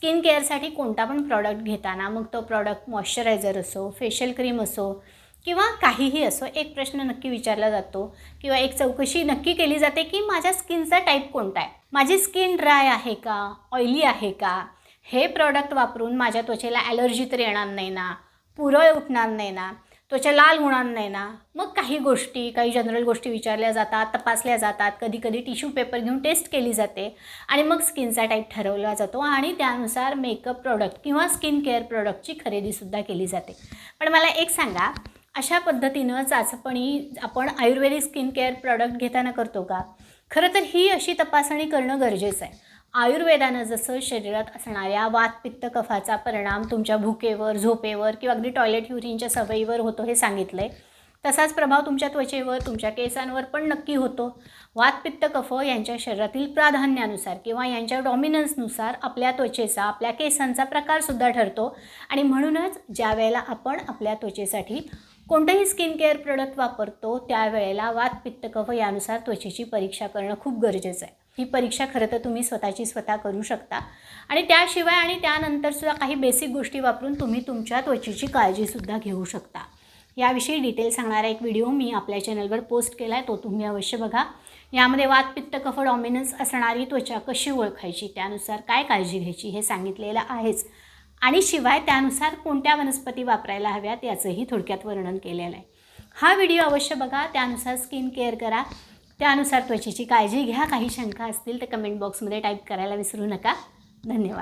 Skin केअरसाठी कोणता पण product घेताना, मग तो प्रॉडक्ट मॉइश्चरायझर असो, फेशियल क्रीम असो किंवा काहीही असो, एक प्रश्न नक्की विचारला जातो किंवा एक चौकशी नक्की केली जाते की माझ्या स्किनचा टाईप कोणता आहे, माझी स्किन ड्राय आहे का, ऑइली आहे का, हे प्रॉडक्ट वापरून माझ्या त्वचेला ॲलर्जी तर येणार नाही ना, पुरळ उठणार नाही ना, त्वचा लाल होणार नाही ना. मग काही जनरल गोष्टी विचारल्या जातात, तपासल्या जातात, कधी कधी टिश्यू पेपर घेऊन टेस्ट केली जाते आणि मग स्किनचा टाईप ठरवला जातो आणि त्यानुसार मेकअप प्रॉडक्ट किंवा स्किन केअर प्रॉडक्टची खरेदीसुद्धा केली जाते. पण मला एक सांगा, अशा पद्धतीनं चाचपणी आपण आयुर्वेदिक स्किन केअर प्रॉडक्ट घेताना करतो का? खरं तर ही अशी तपासणी करणं गरजेचं आहे. आयुर्वेदानं जसं शरीरात असणाऱ्या वात पित्त कफाचा परिणाम तुमच्या भुकेवर, झोपेवर किंवा अगदी टॉयलेट युरिनच्या सवयीवर होतो हे सांगितलं आहे, तसाच प्रभाव तुमच्या त्वचेवर, तुमच्या केसांवर पण नक्की होतो. वात पित्त कफ यांच्या शरीरातील प्राधान्यानुसार किंवा यांच्या डॉमिनन्सनुसार आपल्या त्वचेचा, आपल्या केसांचा प्रकारसुद्धा ठरतो आणि म्हणूनच ज्या वेळेला आपण आपल्या त्वचेसाठी कोणतंही स्किन केअर प्रोडक्ट वापरतो त्यावेळेला वात पित्त कफ यानुसार त्वचेची परीक्षा करणं खूप गरजेचं आहे. ही परीक्षा खरं तर तुम्ही स्वतः करू शकता आणि त्याशिवाय आणि त्यानंतरसुद्धा काही बेसिक गोष्टी वापरून तुम्ही तुमच्या त्वचेची काळजीसुद्धा घेऊ शकता. याविषयी डिटेल सांगणारा एक व्हिडिओ मी आपल्या चॅनलवर पोस्ट केला आहे, तो तुम्ही अवश्य बघा. यामध्ये वात पित्त कफ डॉमिनन्स असणारी त्वचा कशी ओळखायची, त्यानुसार काय काळजी घ्यायची हे सांगितलेलं आहेच आणि शिवाय त्यानुसार कोणत्या वनस्पती वापरायला हव्यात याचंही थोडक्यात वर्णन केलेलं आहे. हा व्हिडिओ अवश्य बघा, त्यानुसार स्किन केअर करा, त्यानुसार त्वचेची काळजी घ्या. काही शंका असतील तर कमेंट बॉक्समध्ये टाईप करायला विसरू नका. धन्यवाद.